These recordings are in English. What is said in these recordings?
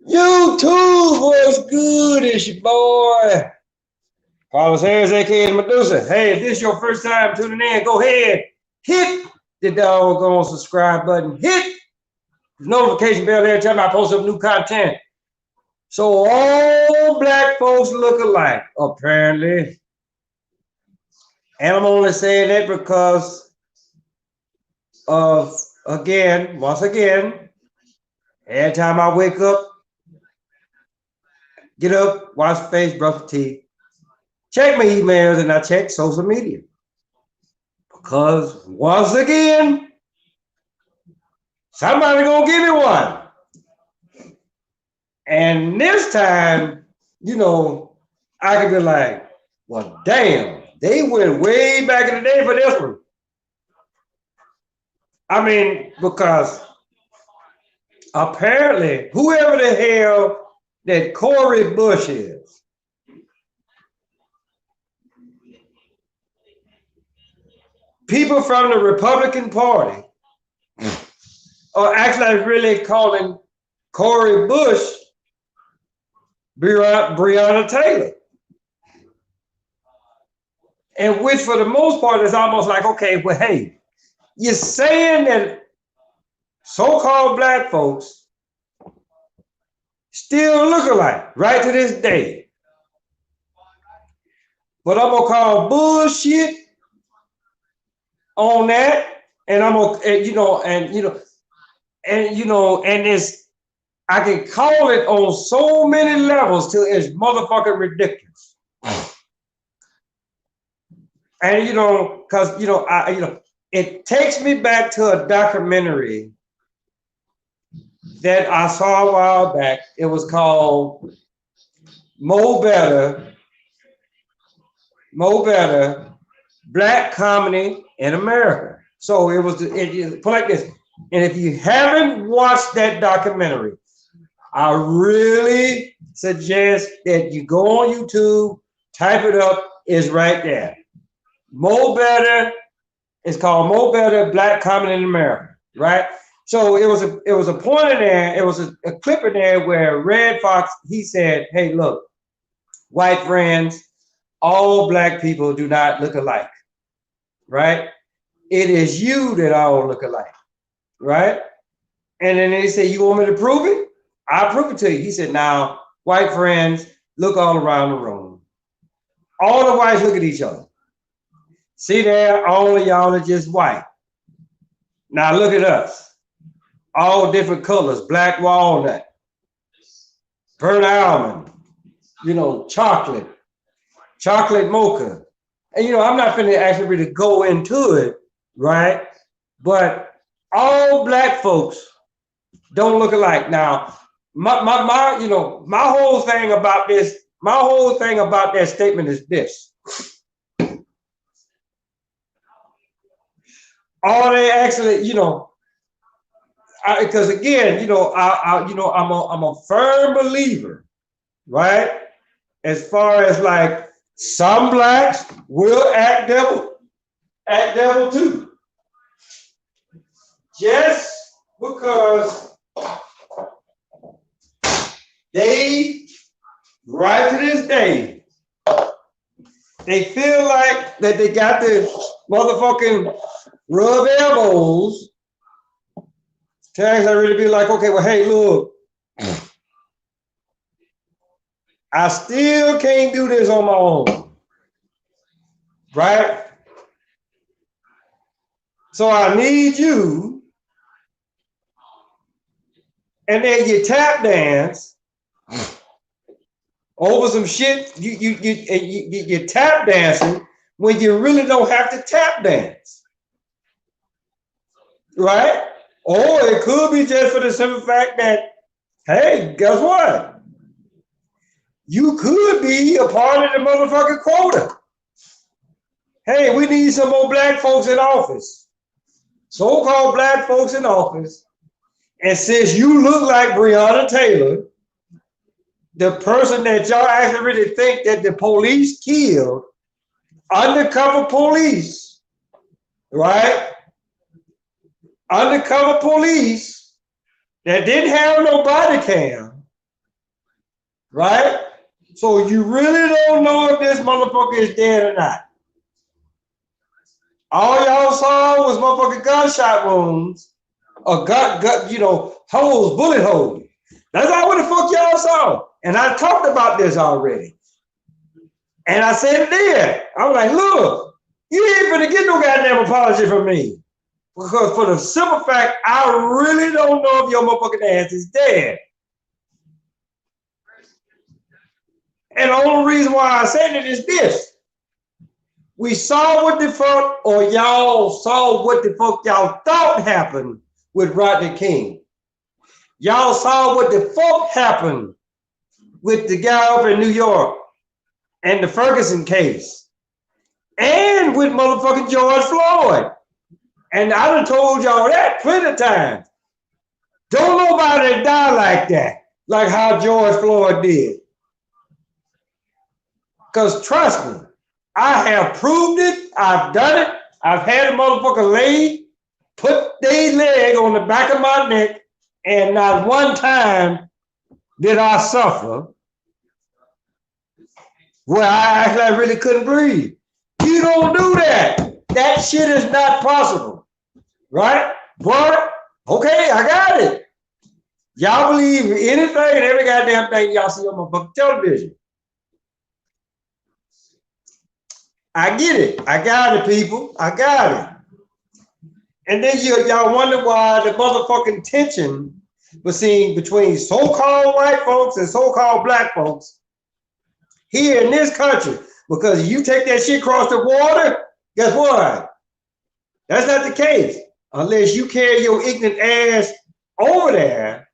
YouTube was good. It's your boy, Carlos Harris, aka Medusa. Hey, if this is your first time tuning in, go ahead, hit the doggone subscribe button, hit the notification bell every time I post up new content. So all black folks look alike, apparently. And I'm only saying that because of, once again, every time I wake up, get up, wash my face, brush my teeth, check my emails, and I check social media. Because once again, somebody gonna give me one. And this time, I could be like, well, damn, they went way back in the day for this one. I mean, because apparently, whoever the hell that Cori Bush is, people from the Republican Party are actually really calling Cori Bush Breanna Taylor. And which, for the most part, is almost like, okay, well, hey, you're saying that so-called black folks still look alike right to this day. But I'm gonna call bullshit on that, and I'm gonna, and it's, I can call it on so many levels till it's motherfucking ridiculous. And because it takes me back to a documentary that I saw a while back. It was called Mo Better, Black Comedy in America. So it was put like this. And if you haven't watched that documentary, I really suggest that you go on YouTube, type it up, it's right there. Mo Better, it's called Mo Better, Black Comedy in America, right? So it was a point in there, it was a clip in there where Red Fox, he said, hey, look, white friends, all black people do not look alike, right? It is you that all look alike, right? And then they say, you want me to prove it? I'll prove it to you. He said, now, white friends, look all around the room. All the whites look at each other. See there, all of y'all are just white. Now look at us. All different colors, black walnut, burnt almond, chocolate mocha. And I'm not finna actually really go into it, right? But all black folks don't look alike. Now, my whole thing about that statement is this. Are they actually, because again, I'm a firm believer, right? As far as like some blacks will act devil too. Just because they, right to this day, they feel like that they got the motherfucking rub elbows to actually really be like, okay, well, hey, look, I still can't do this on my own, right? So I need you, and then you tap dance over some shit. You tap dancing when you really don't have to tap dance, right? Or it could be just for the simple fact that, hey, guess what? You could be a part of the motherfucking quota. Hey, we need some more black folks in office. So-called black folks in office. And since you look like Breanna Taylor, the person that y'all actually really think that the police killed, undercover police, right? Undercover police that didn't have no body cam, right? So you really don't know if this motherfucker is dead or not. All y'all saw was motherfucking gunshot wounds, or holes, bullet holes. That's all what the fuck y'all saw. And I talked about this already. And I said it then. I was like, look, you ain't gonna get no goddamn apology from me. Because for the simple fact, I really don't know if your motherfucking ass is dead. And the only reason why I said it is this. We saw what the fuck, or y'all saw what the fuck y'all thought happened with Rodney King. Y'all saw what the fuck happened with the guy up in New York and the Ferguson case. And with motherfucking George Floyd. And I done told y'all that plenty of times. Don't nobody die like that, like how George Floyd did. Because trust me, I have proved it, I've done it, I've had a motherfucker put their leg on the back of my neck, and not one time did I suffer where I actually really couldn't breathe. You don't do that. That shit is not possible, right? But, okay, I got it. Y'all believe anything and every goddamn thing y'all see on my fucking television. I get it. I got it, people. I got it. And then y'all wonder why the motherfucking tension was seen between so-called white folks and so-called black folks here in this country. Because you take that shit across the water, guess what? That's not the case. Unless you carry your ignorant ass over there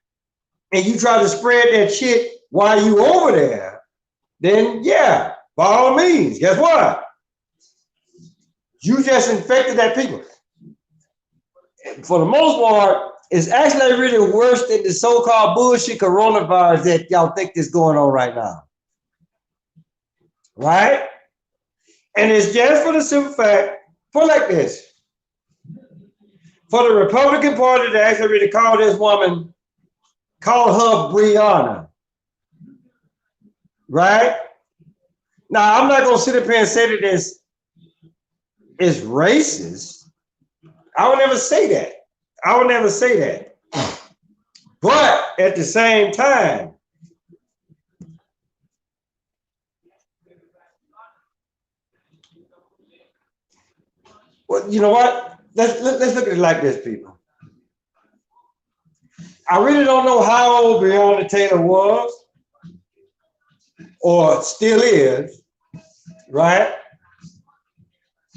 and you try to spread that shit while you over there, then yeah, by all means, guess what? You just infected that people. For the most part, it's actually really worse than the so-called bullshit coronavirus that y'all think is going on right now. Right? And it's just for the simple fact, put like this. For the Republican Party to actually really call this woman, call her Breanna. Right? Now, I'm not going to sit up here and say that this is racist. I would never say that. I would never say that. But at the same time, well, you know what? Let's look at it like this, people. I really don't know how old Breonna Taylor was or still is, right?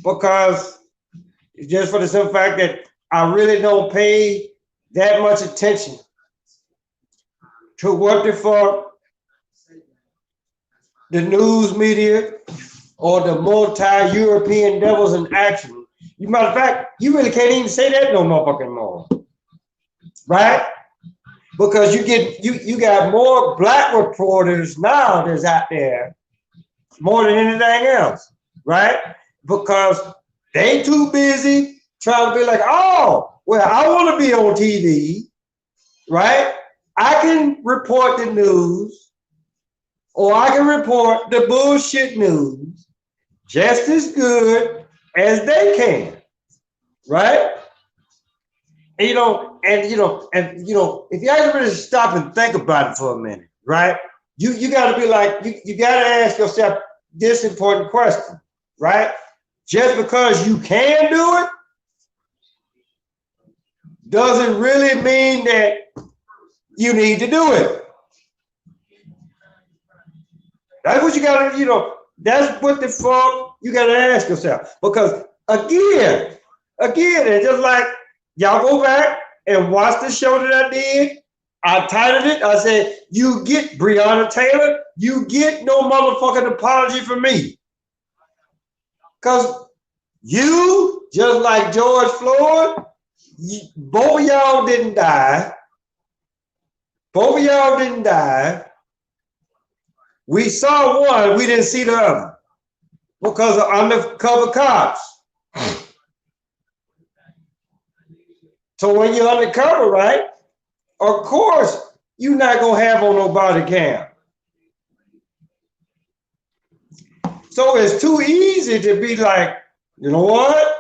Because just for the simple fact that I really don't pay that much attention to what the fuck the news media or the multi-European devils in action. Matter of fact, you really can't even say that no motherfucking more, right? Because you got more black reporters now that's out there more than anything else, right? Because they too busy trying to be like, oh, well, I want to be on TV, right? I can report the news, or I can report the bullshit news just as good as they can, right? And, if you actually really stop and think about it for a minute, right? You got to be like, you got to ask yourself this important question, right? Just because you can do it doesn't really mean that you need to do it. That's what you got to, that's what the fuck you got to ask yourself. Because again, it's just like, y'all go back and watch the show that I did. I titled it, I said, you get Breonna Taylor, you get no motherfucking apology from me. Because you, just like George Floyd, both of y'all didn't die. Both of y'all didn't die. We saw one, we didn't see the other because of undercover cops. So when you're undercover, right, of course, you're not going to have on no body cam. So it's too easy to be like, you know what?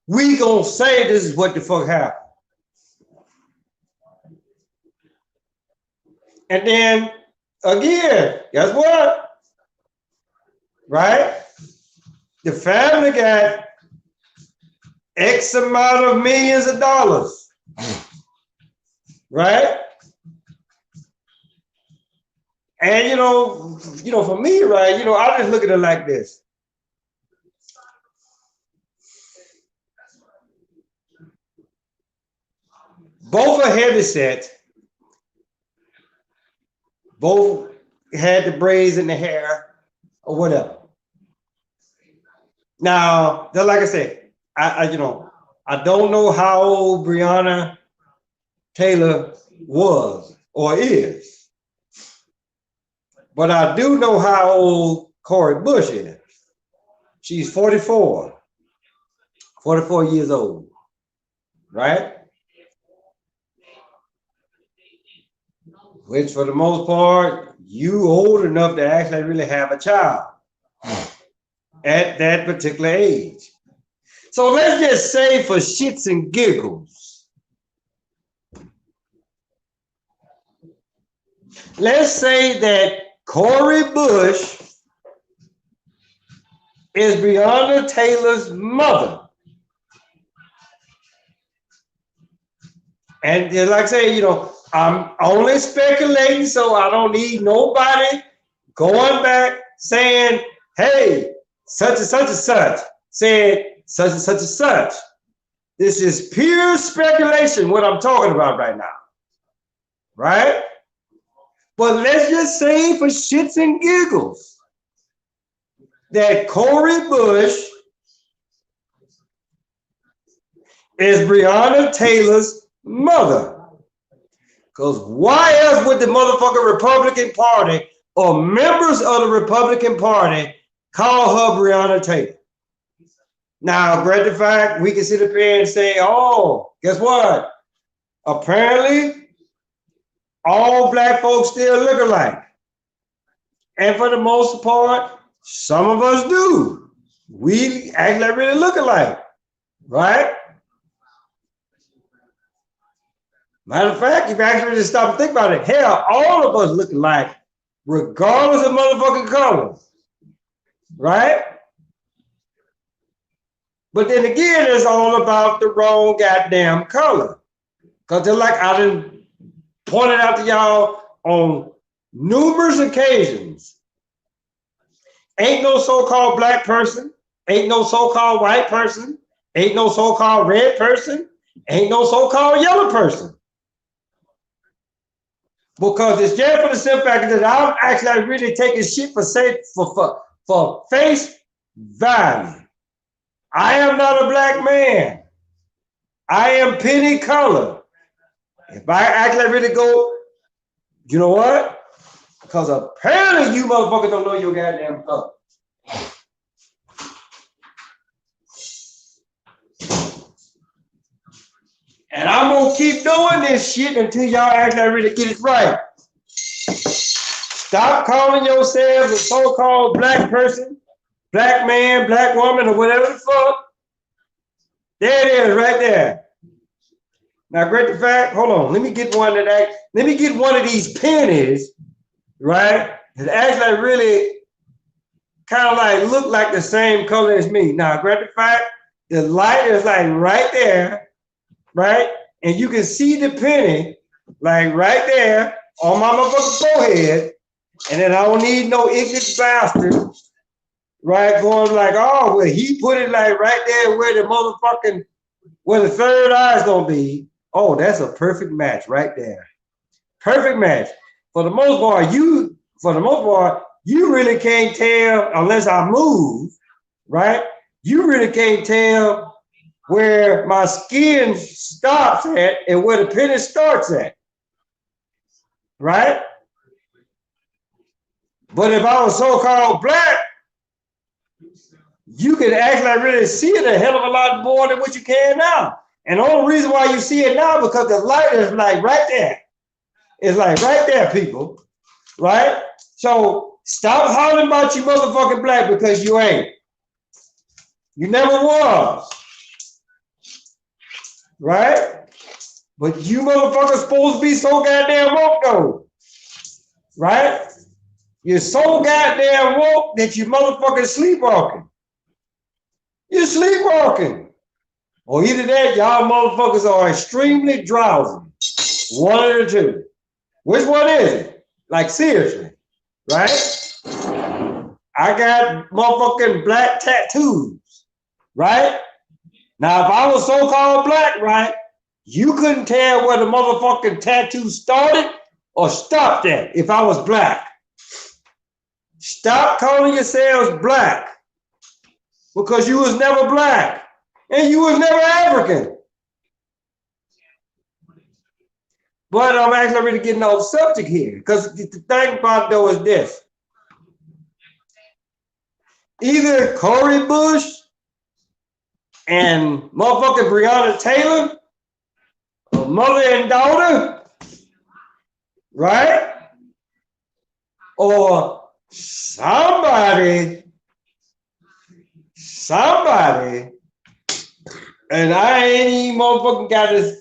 We gonna say this is what the fuck happened. And then again, guess what? Right? The family got X amount of millions of dollars. Right? And for me, right, I just look at it like this. Both are heavy set. Both had the braids in the hair or whatever. Now, just like I said, I don't know how old Breanna Taylor was or is, but I do know how old Cori Bush is. She's 44 years old, right? Which for the most part, you old enough to actually really have a child at that particular age. So let's just say for shits and giggles, let's say that Cori Bush is Breanna Taylor's mother. And like I say, I'm only speculating, so I don't need nobody going back saying, hey, such and such and such said such and such and such. This is pure speculation, what I'm talking about right now. Right? But let's just say for shits and giggles that Cori Bush is Breanna Taylor's mother. Because why else would the motherfucking Republican Party or members of the Republican Party call her Breanna Taylor? Now, granted fact, we can sit up here and say, oh, guess what? Apparently, all black folks still look alike. And for the most part, some of us do. We actually really look alike, right? Matter of fact, if you actually just stop and think about it, hell, all of us look alike, regardless of motherfucking color, right? But then again, it's all about the wrong goddamn color. Because they're like I done pointed out to y'all on numerous occasions, ain't no so-called black person, ain't no so-called white person, ain't no so-called red person, ain't no so-called yellow person. Because it's just for the simple fact that I'm actually really taking shit for face value. I am not a black man. I am penny color. If I actually really go, you know what? Because apparently you motherfuckers don't know your goddamn color. And I'm gonna keep doing this shit until y'all actually really get it right. Stop calling yourselves a so-called black person, black man, black woman, or whatever the fuck. There it is, right there. Now, great the fact. Hold on. Let me get one of these pennies, right? That actually really kind of like look like the same color as me. Now, great the fact. The light is like right there. Right? And you can see the penny like right there on my motherfucking forehead. And then I don't need no ignorant bastard, right? Going like, oh, well, he put it like right there where the third eye is gonna be. Oh, that's a perfect match right there. Perfect match. For the most part, you really can't tell unless I move, right? You really can't tell where my skin stops at and where the penny starts at, right? But if I was so-called black, you can actually really see it a hell of a lot more than what you can now. And the only reason why you see it now because the light is like right there. It's like right there, people, right? So Stop hollering about you motherfucking black because you ain't. You never was. Right? But you motherfuckers supposed to be so goddamn woke though. Right? You're so goddamn woke that you motherfucking sleepwalking. You're sleepwalking. Or either that, y'all motherfuckers are extremely drowsy. One of the two. Which one is it? Like seriously, right? I got motherfucking black tattoos, right? Now, if I was so-called black, right, you couldn't tell where the motherfucking tattoo started or stopped at if I was black. Stop calling yourselves black because you was never black and you was never African. But I'm actually really getting off subject here because the thing about it though is this. Either Cori Bush and motherfucking Breanna Taylor, or mother and daughter, right? Or somebody, and I ain't even motherfucking got to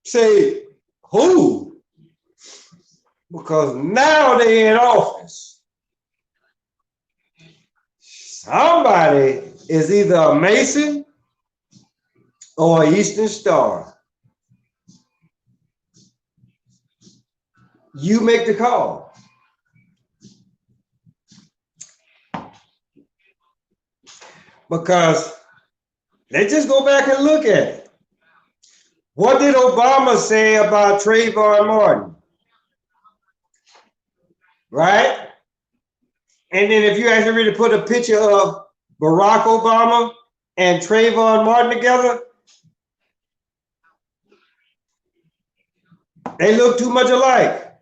say who, because now they in office. Somebody is either a Mason or an Eastern Star. You make the call. Because let's just go back and look at it. What did Obama say about Trayvon Martin? Right? And then if you actually really put a picture of Barack Obama and Trayvon Martin together, they look too much alike.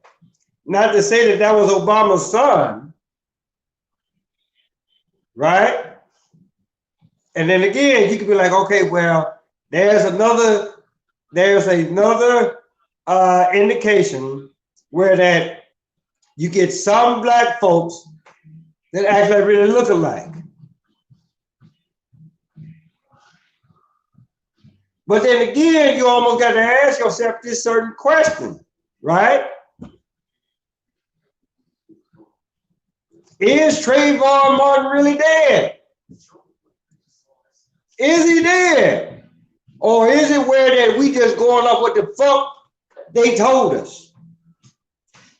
Not to say that that was Obama's son, right? And then again, you could be like, okay, well, there's another indication where that you get some black folks that actually really look alike. But then again, you almost got to ask yourself this certain question, right? Is Trayvon Martin really dead? Is he dead? Or is it where that we just going off what the fuck they told us?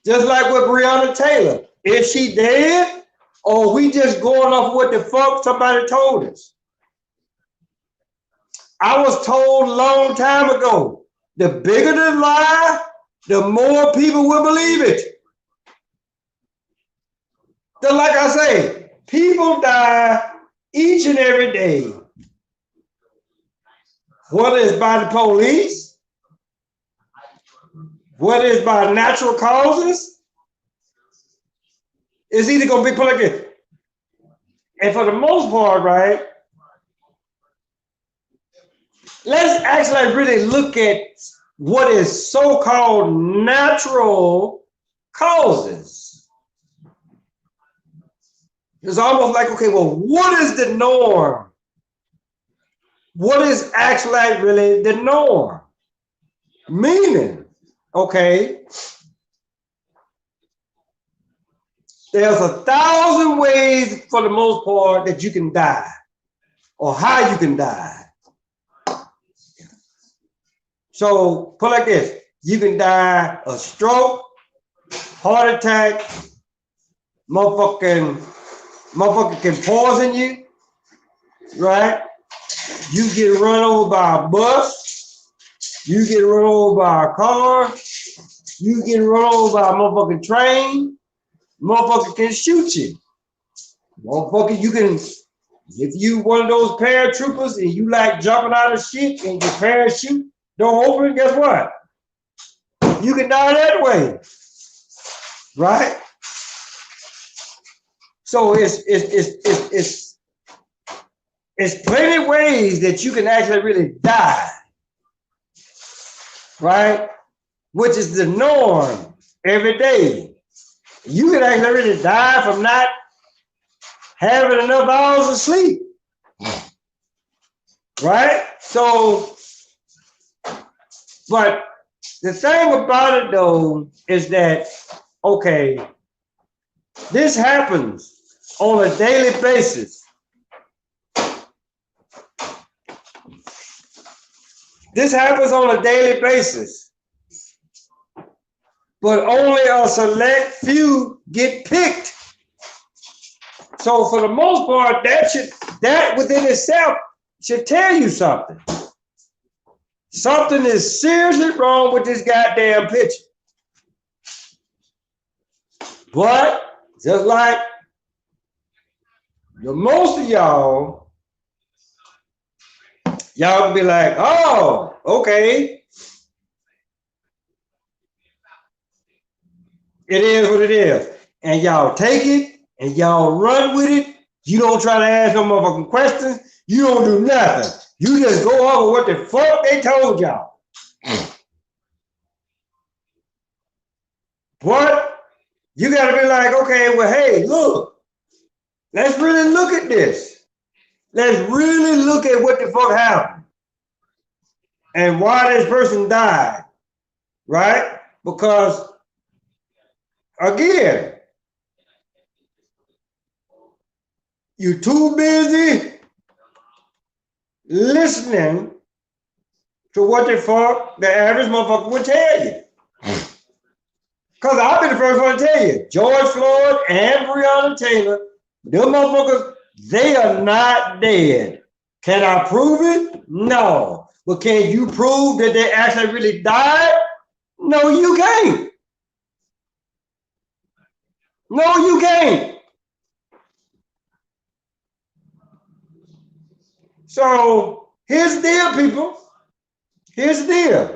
Just like with Breanna Taylor. Is she dead? Or we just going off what the fuck somebody told us? I was told a long time ago, the bigger the lie, the more people will believe it. Just like I say, people die each and every day. Whether it's by the police, whether it's by natural causes, it's either going to be put like this. And for the most part, right, let's actually really look at what is so-called natural causes. It's almost like, okay, well, what is the norm? What is actually really the norm? Meaning, okay, there's 1,000 ways for the most part that you can die or how you can die. So put it like this, you can die a stroke, heart attack, motherfucking can poison you, right? You get run over by a bus, you get run over by a car, you get run over by a motherfucking train, motherfucker can shoot you. Motherfucker, you can, if you one of those paratroopers and you like jumping out of shit and your parachute don't open, guess what? You can die that way, right? So it's plenty of ways that you can actually really die, right? Which is the norm every day. You could actually really die from not having enough hours of sleep. Right? So, but the thing about it though is that, okay, this happens on a daily basis. This happens on a daily basis. But only a select few get picked. So for the most part, that within itself should tell you something. Something is seriously wrong with this goddamn picture. But just like most of y'all can be like, oh, okay. It is what it is. And y'all take it and y'all run with it. You don't try to ask no motherfucking questions. You don't do nothing. You just go over what the fuck they told y'all. But you gotta be like, okay, well, hey, look, let's really look at this. Let's really look at what the fuck happened and why this person died, right? Because, again, you're too busy listening to what the fuck the average motherfucker would tell you. Because I've been the first one to tell you, George Floyd and Breanna Taylor, them motherfuckers, they are not dead. Can I prove it? No. But can you prove that they actually really died? No, you can't. No, you can't. So here's the deal, people. Here's the deal.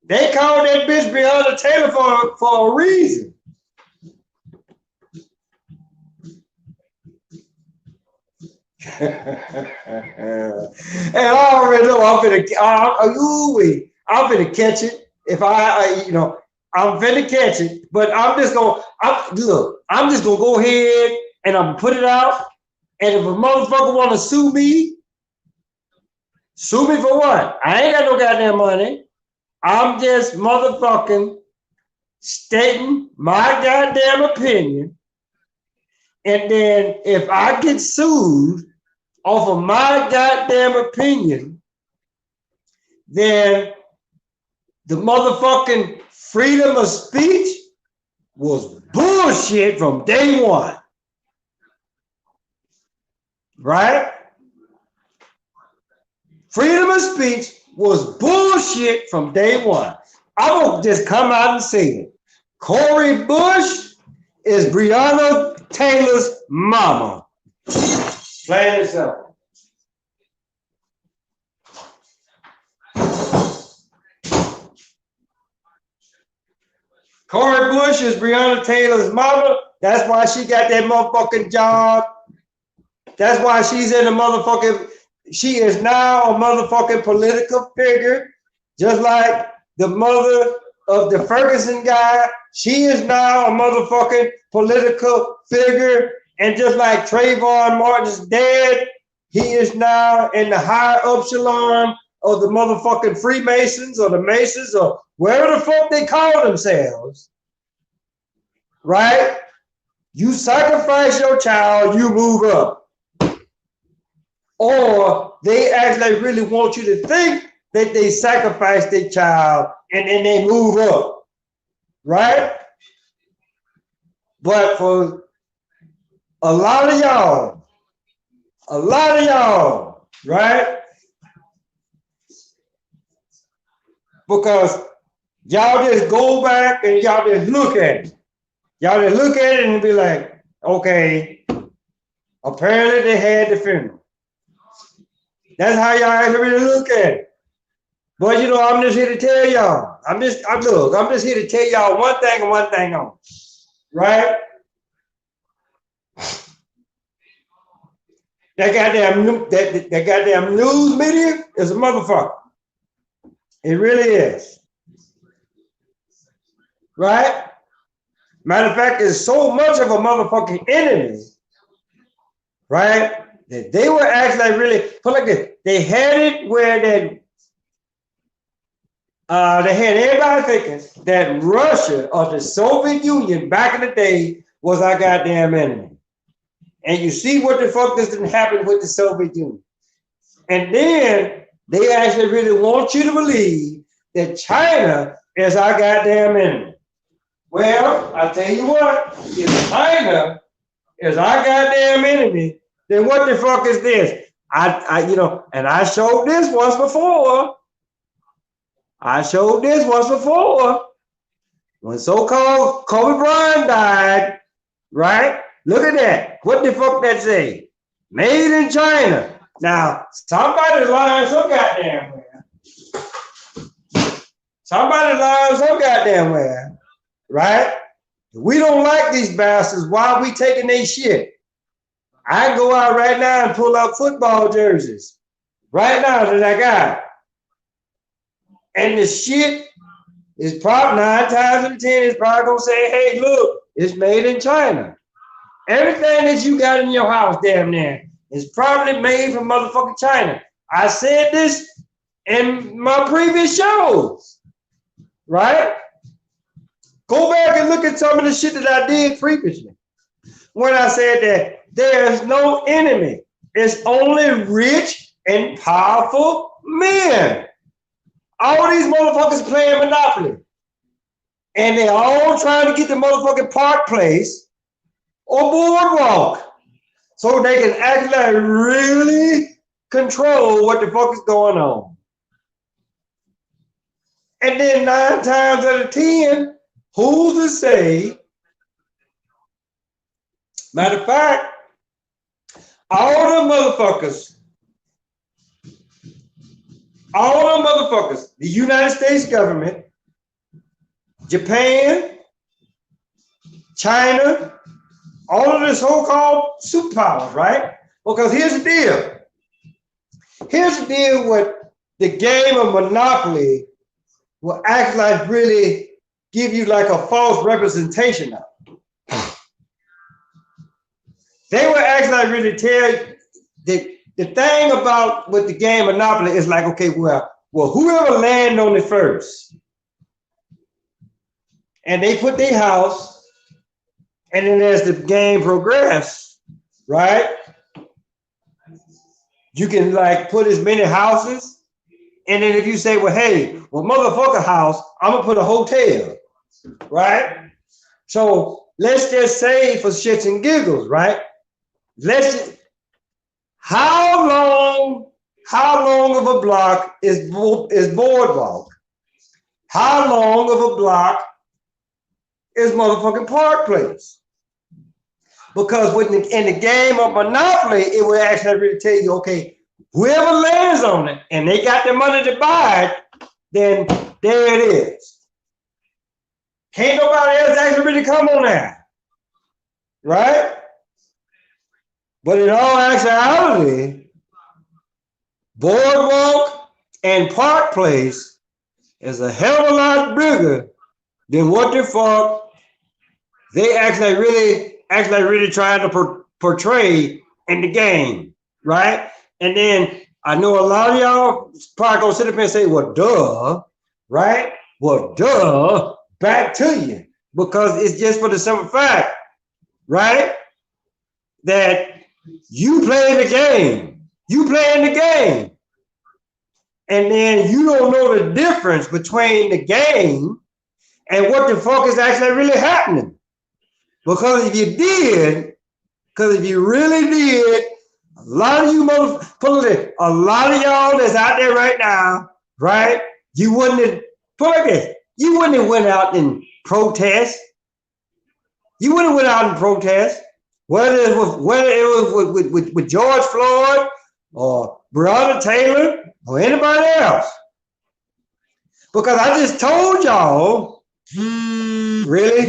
They called that bitch Breanna Taylor for a reason. And I already know I'm finna catch it. If I'm finna catch it, but I'm just gonna go ahead and I'm gonna put it out. And if a motherfucker wanna sue me for what? I ain't got no goddamn money. I'm just motherfucking stating my goddamn opinion. And then if I get sued off of my goddamn opinion, then the motherfucking freedom of speech was bullshit from day one. Right? Freedom of speech was bullshit from day one. I'm gonna just come out and say it. Cori Bush is Breanna Taylor's mama. Plain and simple. Cori Bush is Breanna Taylor's mama. That's why she got that motherfucking job. That's why she's in the motherfucking, she is now a motherfucking political figure, just like the mother of the Ferguson guy. She is now a motherfucking political figure. And just like Trayvon Martin's dead, he is now in the higher echelon of the motherfucking Freemasons or the Masons or wherever the fuck they call themselves. Right? You sacrifice your child, you move up. Or they actually really want you to think that they sacrificed their child and then they move up. Right? But for a lot of y'all, right? Because y'all just go back and y'all just look at it. Y'all just look at it and be like, okay, apparently they had the funeral. That's how y'all actually really look at it. But I'm just here to tell y'all. I'm just here to tell y'all one thing and one thing only. Right? That goddamn news media is a motherfucker. It really is. Right? Matter of fact, there's so much of a motherfucking enemy, right? That they were actually really put like this. They had it where they had everybody thinking that Russia or the Soviet Union back in the day was our goddamn enemy. And you see what the fuck didn't happen with the Soviet Union. And then they actually really want you to believe that China is our goddamn enemy. Well, I tell you what, if China is our goddamn enemy, then what the fuck is this? And I showed this once before. When so-called Kobe Bryant died, right? Look at that. What the fuck that say? Made in China. Now, somebody's lying some goddamn where. Right? We don't like these bastards. Why are we taking their shit? I can go out right now and pull out football jerseys. Right now that I got. And the shit is probably 9 times out of 10 is probably gonna say, hey, look, it's made in China. Everything that you got in your house, damn near, is probably made from motherfucking China. I said this in my previous shows, right? Go back and look at some of the shit that I did previously. When I said that there's no enemy, it's only rich and powerful men. All these motherfuckers playing Monopoly. And they all trying to get the motherfucking Park Place or Boardwalk so they can actually really control what the fuck is going on. And then 9 times out of 10, who's to say? Matter of fact, all the motherfuckers, the United States government, Japan, China, all of the so-called superpowers, right? Because here's the deal. Here's the deal with the game of Monopoly will act like really give you like a false representation of it. They will act like really tell you that the thing about with the game of Monopoly is like, okay, well, whoever land on it first, and they put their house, and then as the game progresses, right, you can like put as many houses, and then if you say, well, hey, well, motherfucker house, I'm gonna put a hotel, right? So let's just say for shits and giggles, right? How long of a block is Boardwalk? How long of a block is motherfucking Park Place? Because in the game of Monopoly, it will actually really tell you, okay, whoever lands on it and they got the money to buy it, then there it is. Can't nobody else actually really come on there, right? But in all actuality, Boardwalk and Park Place is a hell of a lot bigger than what the fuck they actually really trying to portray in the game, right? And then I know a lot of y'all probably gonna sit up and say, well, duh, right? Well, duh, back to you. Because it's just for the simple fact, right? That you play the game. You playing the game. And then you don't know the difference between the game and what the fuck is actually really happening. Because if you really did, a lot of you motherfuckers, a lot of y'all that's out there right now, right? You wouldn't have, put like this, you wouldn't have went out and protest. You wouldn't have went out and protest. Whether it was with George Floyd or Breanna Taylor or anybody else. Because I just told y'all, really?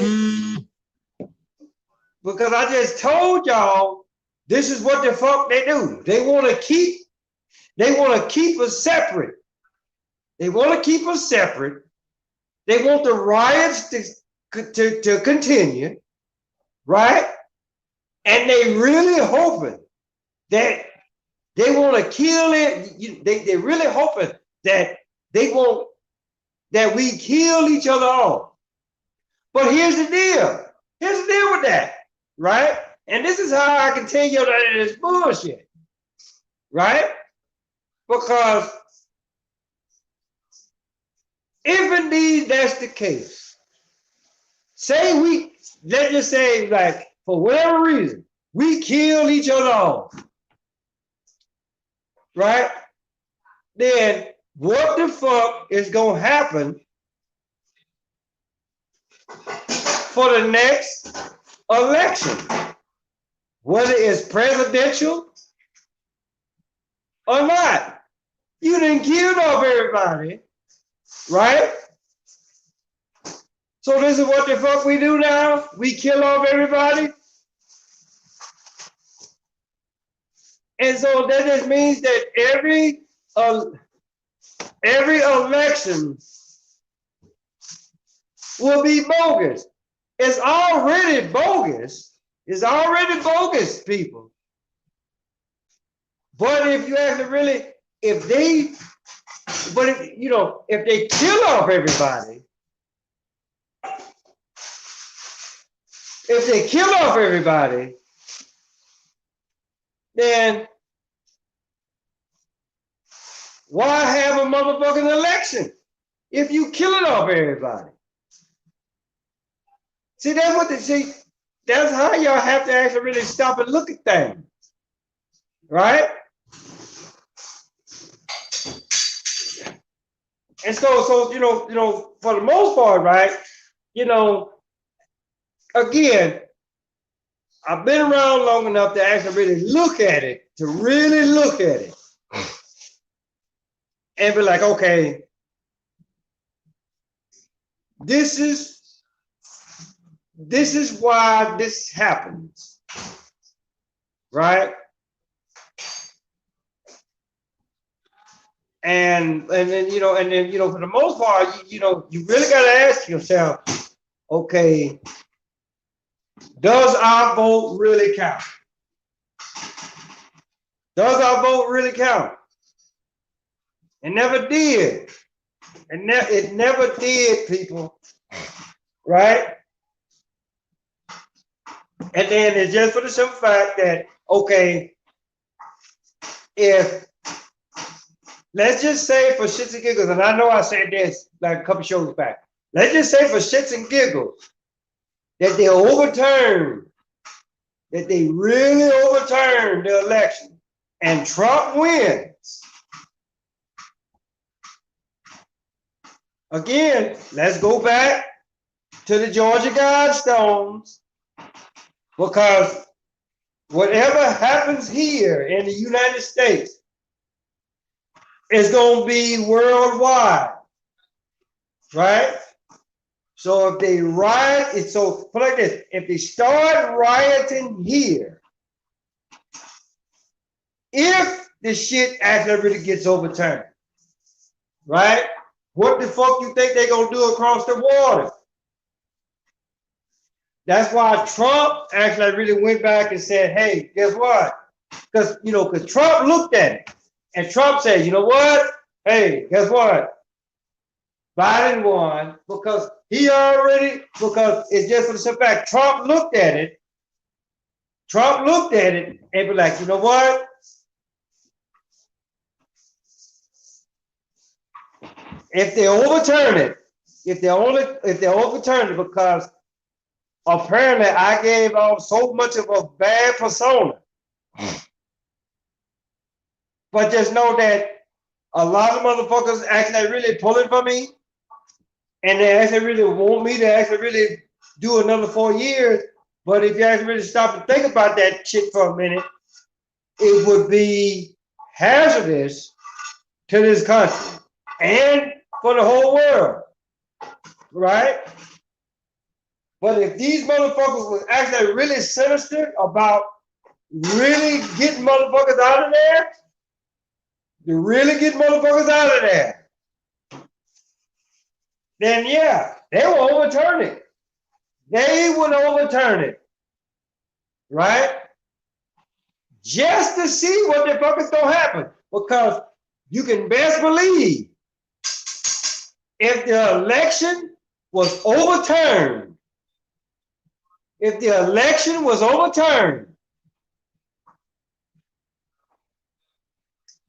Because I just told y'all, this is what the fuck they do. They want to keep us separate. They want to keep us separate. They want the riots to continue, right? And they really hoping that they want to kill it. They really hoping that they won't, that we kill each other off. But here's the deal. Here's the deal with that, right? And this is how I can tell you that it is bullshit, right? Because if indeed that's the case, say let's just say, like, for whatever reason, we kill each other off, right? Then what the fuck is gonna happen for the next election? Whether it's presidential or not. You done killed off everybody, right? So this is what the fuck we do now? We kill off everybody? And so that just means that every election will be bogus. It's already bogus. It's already bogus, people. But if you actually really, if they kill off everybody, then why have a motherfucking election if you killing off everybody? See, that's how y'all have to actually really stop and look at things, right? And so for the most part, right? Again, I've been around long enough to actually really look at it, and be like, okay, this is why this happens, right? And then for the most part, you really got to ask yourself, okay, does our vote really count? Does our vote really count? It never did. It never did, people, right? And then it's just for the simple fact that, okay, if, let's just say for shits and giggles, and I know I said this like a couple shows back, let's just say for shits and giggles that they really overturn the election and Trump wins. Again, let's go back to the Georgia Guidestones, because whatever happens here in the United States is going to be worldwide, right? So if they riot, so put it like this, if they start rioting here, if the shit actually really gets overturned, right? What the fuck you think they're going to do across the water? That's why Trump actually really went back and said, hey, guess what? Because Trump looked at it and Trump said, you know what? Hey, guess what? Biden won because it's just for the simple fact, Trump looked at it and be like, you know what? If they overturn it, if they overturn it, because apparently I gave off so much of a bad persona. But just know that a lot of motherfuckers actually really pulling for me, and they actually really want me to actually really do another 4 years. But if you actually really stop and think about that shit for a minute, it would be hazardous to this country and for the whole world, right? But if these motherfuckers was actually really sinister about really getting motherfuckers out of there, then yeah, they will overturn it. They would overturn it, right? Just to see what the fuck is gonna happen. Because you can best believe if the election was overturned,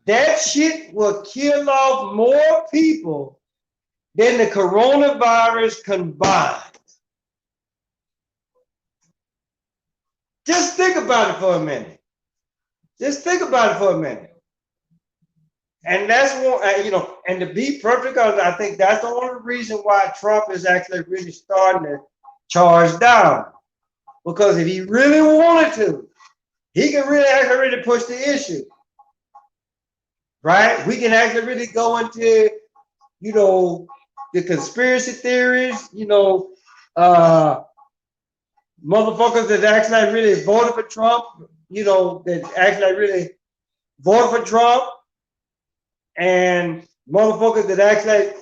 that shit will kill off more people than the coronavirus combined. Just think about it for a minute. And that's what, and to be perfect honest, I think that's the only reason why Trump is actually really starting to charge down. Because if he really wanted to, he can really actually really push the issue. Right? We can actually really go into, the conspiracy theories, motherfuckers that actually really voted for Trump, that actually really voted for Trump, and motherfuckers that actually,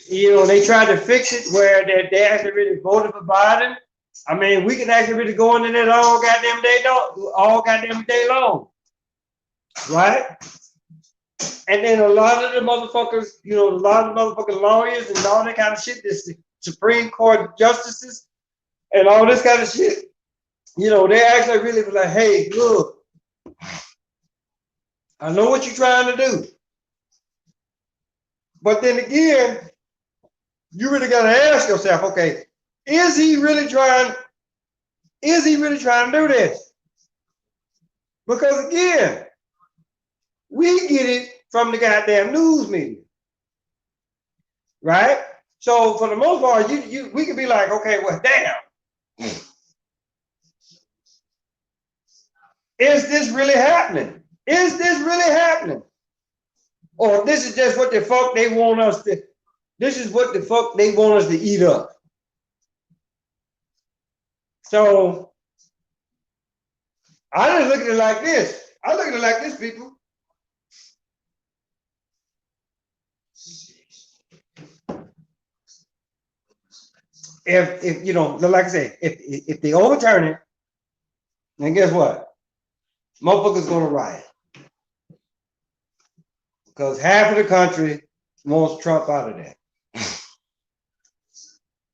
they tried to fix it where they actually really voted for Biden. I mean, we can actually really go into that all goddamn day long. Right? And then a lot of the motherfuckers, a lot of the motherfucking lawyers and all that kind of shit, this Supreme Court justices and all this kind of shit, they actually really be like, hey, look, I know what you're trying to do. But then again, you really got to ask yourself, okay, is he really trying to do this? Because again, we get it from the goddamn news media. Right? So for the most part, we could be like, okay, well, damn. Is this really happening? Or this is just what the fuck they want us to, eat up. So I just look at it like this. People. If like I said, if they overturn it, then guess what? Motherfuckers gonna riot. Because half of the country wants Trump out of there.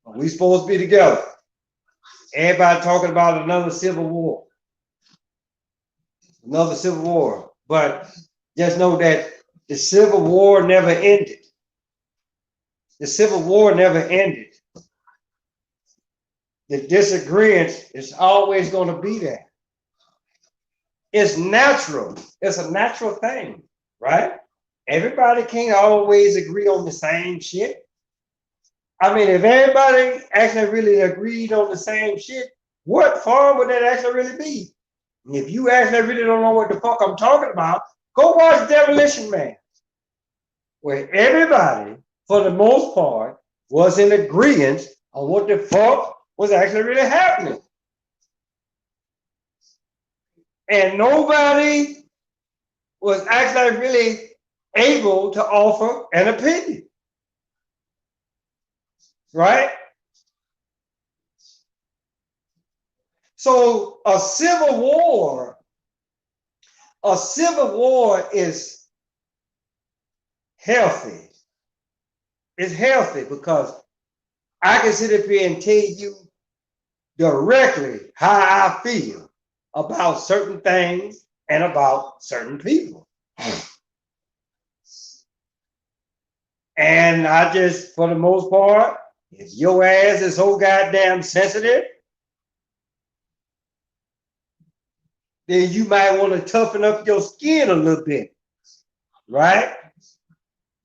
We supposed to be together. Everybody talking about another civil war. But just know that the Civil War never ended. The disagreement is always going to be there. It's natural. It's a natural thing, right? Everybody can't always agree on the same shit. I mean, if everybody actually really agreed on the same shit, what form would that actually really be? If you actually really don't know what the fuck I'm talking about, go watch Demolition Man, where everybody, for the most part, was in agreement on what the fuck was actually really happening. And nobody was actually really able to offer an opinion. Right? So a civil war is healthy. It's healthy because I can sit up here and tell you directly how I feel about certain things and about certain people. And I just, for the most part, if your ass is so goddamn sensitive, then you might want to toughen up your skin a little bit, right?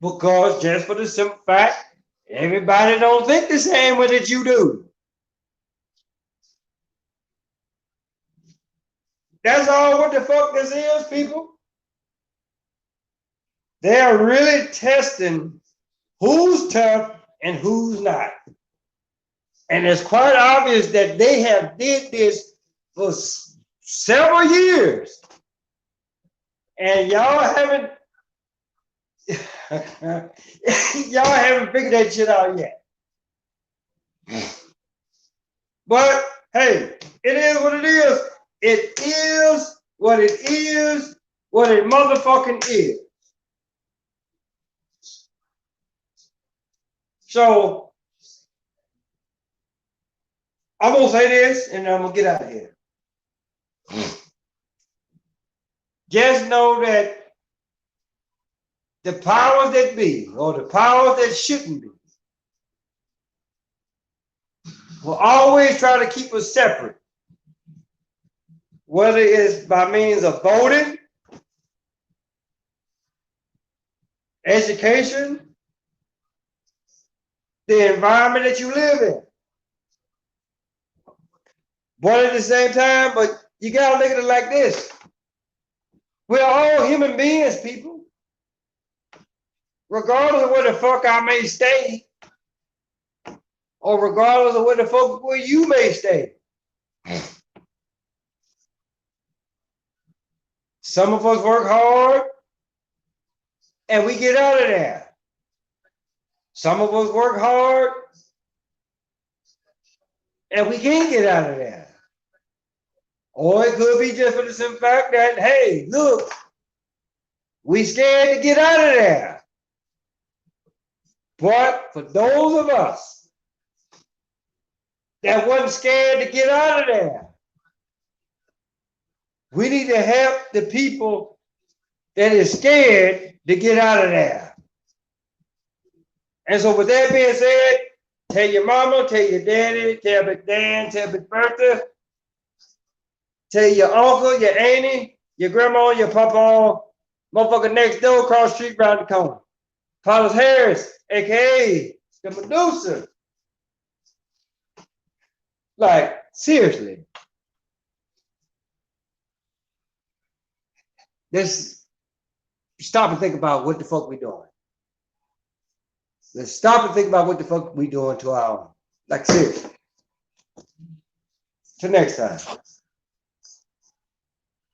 Because just for the simple fact, everybody don't think the same way that you do. That's all what the fuck this is, people. They are really testing who's tough and who's not. And it's quite obvious that they have did this for several years. And y'all haven't figured that shit out yet. But hey, it is what it is. It is what it is, what it motherfucking is. So I'm gonna say this and I'm gonna get out of here. Just know that the powers that be, or the powers that shouldn't be, will always try to keep us separate. Whether it's by means of voting, education, the environment that you live in. But at the same time, but you gotta look at it like this. We're all human beings, people. Regardless of where the fuck I may stay, or regardless of where the fuck where you may stay. Some of us work hard and we get out of there. Some of us work hard and we can't get out of there. Or it could be just for the simple fact that, hey, look, we scared to get out of there. But for those of us that wasn't scared to get out of there, we need to help the people that is scared to get out of there. And so with that being said, tell your mama, tell your daddy, tell Big Dan, tell Big Bertha, tell your uncle, your auntie, your grandma, your papa, motherfucker next door, across the street, around the corner. Carlos Harris, aka the Medusa. Like, seriously. Let's stop and think about what the fuck we doing. Let's stop and think about what the fuck we doing to our, like, seriously. Till next time.